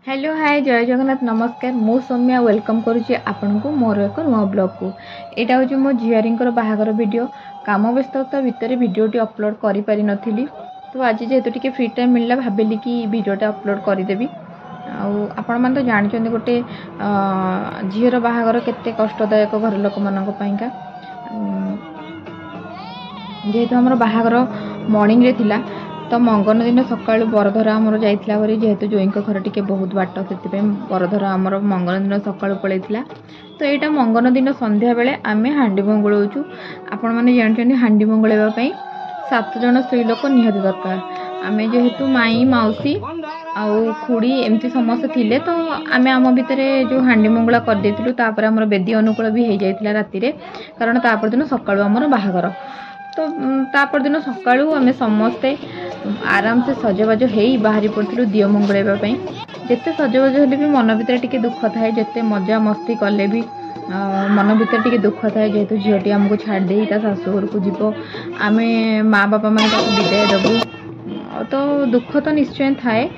Hello hi जय जगन्नाथ नमस्कार मु सौम्या वेलकम करुच्ची आपण को मोर एक नुआ ब्लॉग को यहाँ हूँ मो झीआरींकर बाहागर वीडियो काम व्यस्तता भितर वीडियोटी अपलोड कर पारि नथिली तो आज जेहेतु टिके फ्री टाइम मिलला भाविली कि वीडियोटा अपलोड करदेवी आपण मैंने तो जानते गोटे झीर बाहागर केते कष्टदायक घर लोक मानका जेहेतु आम बाहागर मॉर्निंग रे थिला तो मंगन दिन सकाल बरधरा आमर जाइला भारी जेहेतु जोई घर टिके बहुत बाट से बरधरा आमर मंगन दिन सकाल पलैला तो यहाँ मंगन दिन संध्या बेले आम हांडी मंगलाऊँ आपण मैंने जानते हांडी मंगलवाई 7 जन स्त्री लोक निहत दरकार आम जेहेतु माई मौसी आउ खुड़ी एमती समस्त थिले तो आम आम भितर जो हांडी मंगला करदेलु तापर आमर बेदी अनुकूल भी हो जाता राति कारण तापर दिन सकाळु आमर बाहागर तो तापर दिन सकाळु आम समस्ते आराम से सजबाज हो बाहरी पड़ू दियो मंगलवाई जिते सजबाज हेले भी मन भर टिके दुख थाए जिते मजा मस्ती कले भी मन भर टिके दुख थाए जेहेतु झीटी आमको छाड़ी ता शाशुघर को जीव आम माँ बापा मैं विदाय देवु तो दुख तो निश्चय थाए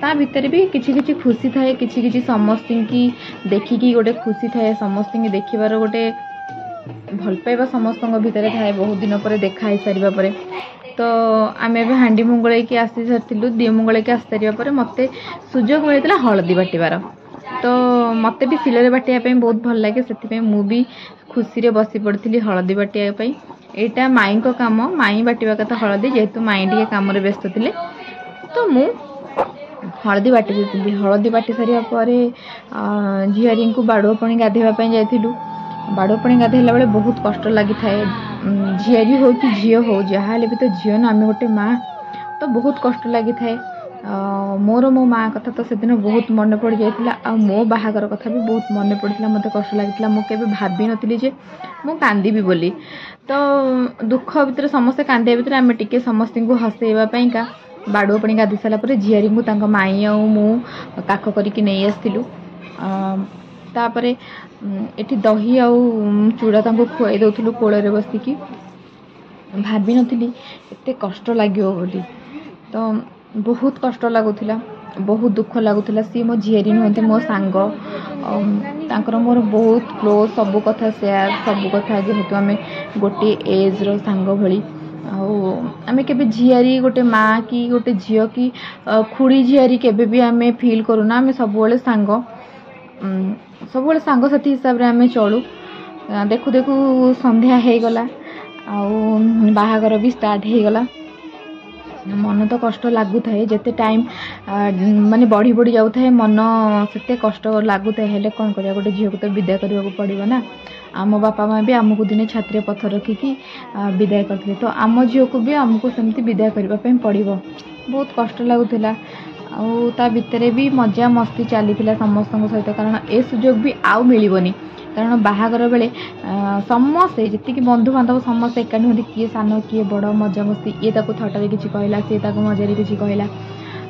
ता भितर भी किछि किछि खुशी थाए किछि किछि समस्त की देखिकी गोटे खुशी थाए समस्त की देखिबार गोटे भल पाइबा समस्त भितर थाए बहुत दिन पर देखा ही सारिबा परे तो आम ए हांडी मंगल आसी सारी दी मंगल आसी सारे मत सुजोग मिलता हलदी बाटार तो मत भी शिल बाटिया बहुत भल लगे से मुझे खुशी बसी पड़ी हलदी बाटियापाई यहाँ माई को कम माई बाटिया कथा हलदी जेहेतु माई टे कम व्यस्त थे तो मु हलदी बाटी देती हलदी बाटी सारापर झीआरी को बाड़ुआ पानी गाधेवाई जाइलु बाड़ुआ पानी गाधेला बेले बहुत कष्ट लगी थाए झीआरी हो कि झील हो जहाँ भी तो झील ना आम गोटे माँ तो बहुत कष्ट लगी थाए मोर मो माँ कथा तो से दिन बहुत मन पड़ जाता मो बाहागर कथा भी बहुत मन पड़ता मत कष्ट लगी मुझे भावी नी जे मु कांदी बोली तो दुख भितर समस्ते कांदिया भितर आम टिके समस्त को हसैवाई का बाड़ुआ पानी गाधि सारापर झीआरी को माई आ मु काख करके नहीं आसलु तापर एठी दही आउ चूड़ा खुआई दौलु कोल बसिकी भावी नी एते कष्ट लगे बोली तो बहुत कष्ट लगुला बहुत दुख लगुला सी मो झीआरी नुहति मो सांग तांकर मोर बहुत क्लोज सब कथा शेयर सब कथा जेहेतु आम गोटे एज रो सांग भली आम के झीआरी गोटे माँ कि गोटे झील कि खुड़ी झीआरी केबे भी आम फिल करूना आम सब सांग सब सांगसाथी हिसाब से आम चलू देखु देखु संध्या हो गला बाहागर भी स्टार्ट हो गला मन तो कष्ट लगु थाए जिते टाइम माने बढ़ी बढ़ी जाऊ थाए मन से कष्ट लगु थाए हेले कौन करिया गोटे झील को तो विदाय करने को पड़ो ना आम बापा माँ भी आमको दिने छाती पत्थर रखिकी विदाय करते तो आम झील को भी आमको सेमती विदाय करने पड़ो बहुत कष्ट लगुला ता भितर भी मजा मस्ती चली समस्त सहित कारण ए सुजोग भी आउ मिलबनी कारण बाहागर बेले समस्ते जी बंधु बांधव समस्त एकाठी होती किए सान किए बड़ मजा मस्ती ये थटारे किसी कहला सी मजारे किसी कहला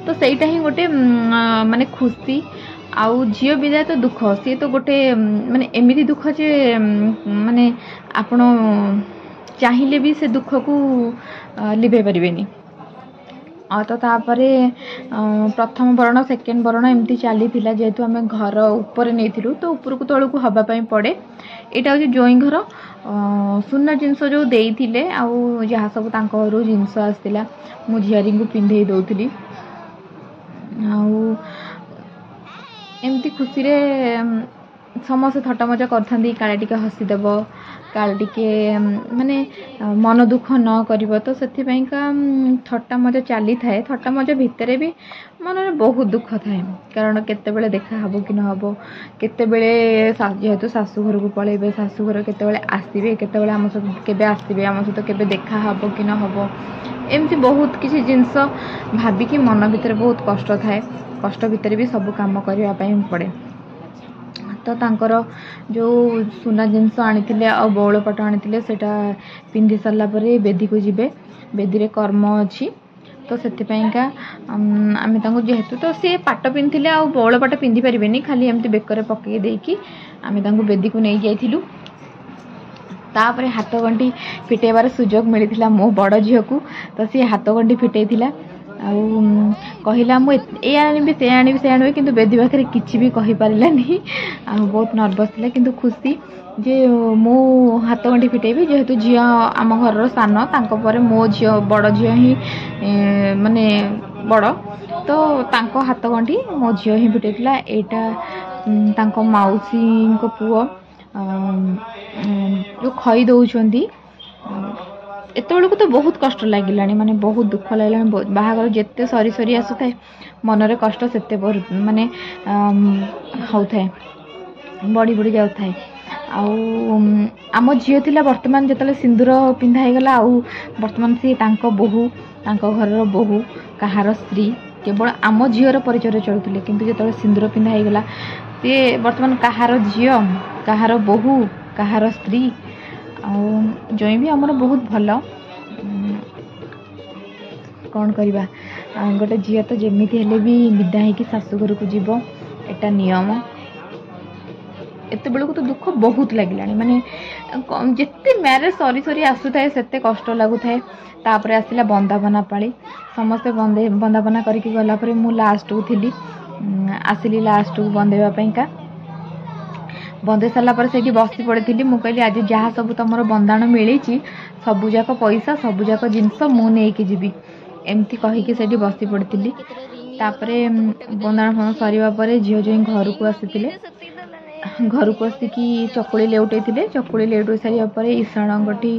तो सहीटा ही गोटे माने खुशी आउ झील विदाय तो दुख सी तो गोटे माने एमती दुख जे माने आपण चाहिए भी से दुख को लिभे पारे तो तापरे प्रथम बरण सेकेंड बरण एमती चली जेहेतु आम घर ऊपर नहीं तो ऊपर को तौक हवापाई पड़े यहाँ हूँ जोई घर सुना जिनस जो देते आउ जहाँ सब घर जिनस आसला मु झीआरी को पिंधे दौली एमती खुशी रे समस्त थट्टा मजा करथांती काले टिके हसीदेव काले टिके माने मन दुख न करिवो तो सेथिपाई का थट्टा मजा चली थाए थट्टा मजा भितर भी मन में बहुत दुख थाए कारण केतेबेले देखा हबो कि न हबो केतेबेले जेहेतु शाशुघर को पळेबे शाशुघर केतेबेले आसीबे केतेबेले आम सहित केबे आसीबे आम सहित केबे देखा हबो कि न हबो एमती बहुत किसी जिनस भाबिकी मन भितर बहुत कष्ट थाए कष्ट भितर भी सब काम करबा पई पड़े तो तांकर जो सुना जिनस आनी आ बौलपाट आनी सेटा पिंधि सारा बेदी को जीवे बेदी रे कर्म अच्छी तो से आम जेहेतु तो सी पाट पिंधि आ बौलपाट पिंधि पारे खाली एमती बेकर पकई देकी आम बेदी को नहीं जाइलु तापर हाथ गंठी फिटेबार सुजोग मिलता मो बड़ झील को तो सी हाथ गंठी फिटेला कहला मुझे आनी से आनी से आनी कि बेदी पाखे किसी भी कहींपारानी बहुत नर्भस था कि खुशी जे मु हाथ गंठी फिटेबी जेहेतु झी आम घर सान तांको मो झी बड़ झी ही माने बड़ तो तांको हाथ गंठी मो झी ही फिटेला यहाँ मौसी पुओ जो खई दौरान एत बेलू तो बहुत कष्ट लगिला माने बहुत दुख लगे बाहागर जिते सरी सरी आसु थाए मनरे कष्ट से माने होता है बढ़ी बढ़ी जाऊ थाए आम झील थिला वर्तमान जो सिंदूर पिंधा गला वर्तमान सी बोहू घर बोहू कहार स्त्री केवल आम झीर परिचय चलुले किंतु जो सिंदूर पिंधा गला सी वर्तमान कहार झी कहार बोहू कहार स्त्री जोई भी आमर बहुत भल कौन करवा गोटे झील तो जमी हेले भी विदा हो शाशुघर को जीव एटा नियम एत बेलू तो दुख बहुत लगिला माने जिते मैरेज सरी सरी आसुए से कष्ट लगुए तापर आसला बंदापना पाली समस्ते बंदापना करके गलापर मु लास्ट को थी आसिली लास्ट को बंदेवाईका बंदे सारापर से बसी पड़ी मुझे आज जहाँ सब तुम बंदाण मिली सबुजाक पैसा सबुजाक जिनस मुझे जीवी एमती कहीकि से बसी पड़ी तापर बंदाण फंद सर झील जो घर को आसी घर को आसिकी चकुली लेउटे चकुली लेउटे सारापर ईशाण गोटी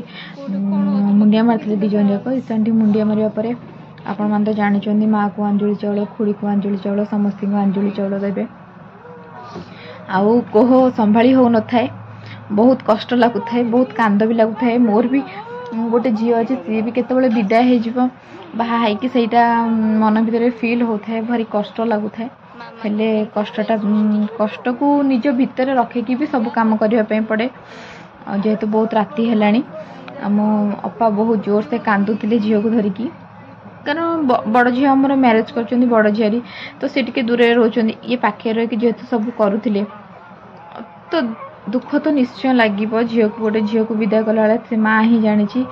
मुंडिया मारी दिज जाक ईशाणी मुंडिया मारे आपण मैंने तो जानते माँ को आंजुली चाउल खुड़ी को आंजुली चाउल समस्त आंजुली चाउल देवे आउ कोह संभाली हो न थाए बहुत कष्ट लगुए बहुत कांद भी लगुए मोर भी गोटे झी अच्छे सी भी केतबेले विदाय हो बाहा होईटा मन भितर फिल होता है भारी कष्ट लगुए हेले कष्ट को निज भितर रखिकी भी सब काम करने पड़े जेहेतु बहुत राति है आम अपा बहुत जोर से कांदुले झील को धरिकी कारण बड़ झी आम मैरेज कर बड़ झीरी तो सी टे दूर रोचान ये पाखे रही जेहेतु सब करुले तो दुख तो निश्चय लगे झील को गोटे झील को विदाय कला से माँ ही जानी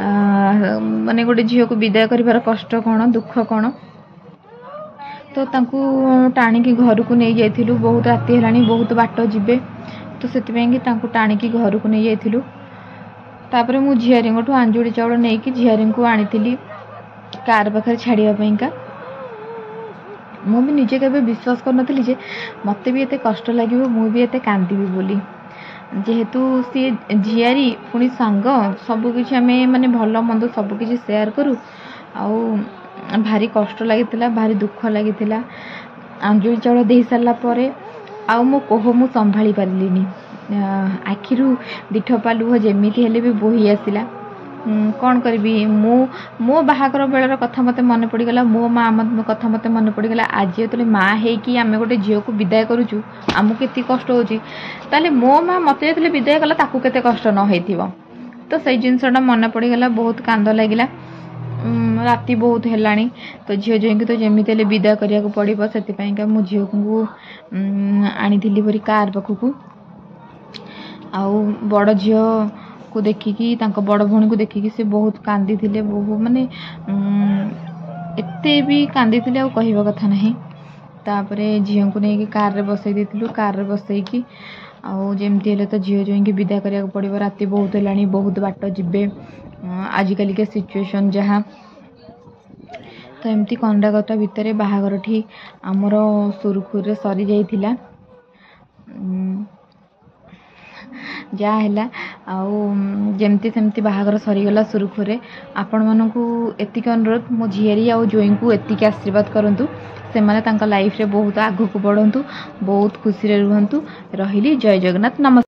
माने गोटे झील को विदाय कर कष्ट कौन दुख कौन तो टाणिकी घर को नहीं जाइलु बहुत राति है बहुत बाट जीवे तो से टाणिकी घर को नहीं जाइलु तापर मु झीआरी आंजुड़ी चाउल नहीं झीआरी को आनी कार पाखे छाड़ापा मु भी निजे केवे विश्वास कर नी जे मत भी एत कष्ट लगे मु भी एत कांदी बोली जेहेतु सी झीआरी पुणी सांग सबकि आम माने भल मंद सबकि सेयार करूँ भारी कष्ट लगी भारी दुख लगी आंजुली चाउल दे सारापर मो कोह मु संभाली पारिनी आखिरू दिठपा लुह जमी हेले भी बोही आसला कौन करी मो बाहागर बेलर कथा मत मन पड़गला मो माँ कथा मत मन पड़गला आज जो माँ होगी आम गोटे झील को विदाय करुचु आमको के कष्ट हो मो माँ मत जो विदाय कला ताकू के कष्ट न तो से जिनसा मन पड़गला बहुत कांद लगिला राति बहुत है तो झील जो तो जमी विदा करा पड़ो से मो झील को आनी परी कार पाखक आउ बड़ झील को देखिकी बड़ भौणी को देखिकी से बहुत कांदी थे बहुत माने एते भी कांदी थे कहवा कथा नहीं तापर झील को लेकिन कार रे बसई देलु कार रे बसईकी आमती हेल्ले तो झील जो विदा करा पड़ो राति बहुत है बहुत बाट जीवे आजिकल के सिचुएशन जहाँ तो एमती कंडागता भितर बाहागर ठी आमर सुरुखुर सरी जाइथिला जहाँ है जमती सेमती बाहागर सरीगला सुरुखुरे आपण मानकू एतिक अनुरोध मो झीआरी आ जोई को एतिक आशीर्वाद करंतु से माने तांका लाइफ रे बहुत आगु को बढ़ंतु बहुत खुशी रे रुहंतु रहिली जय जगन्नाथ नमस्कार।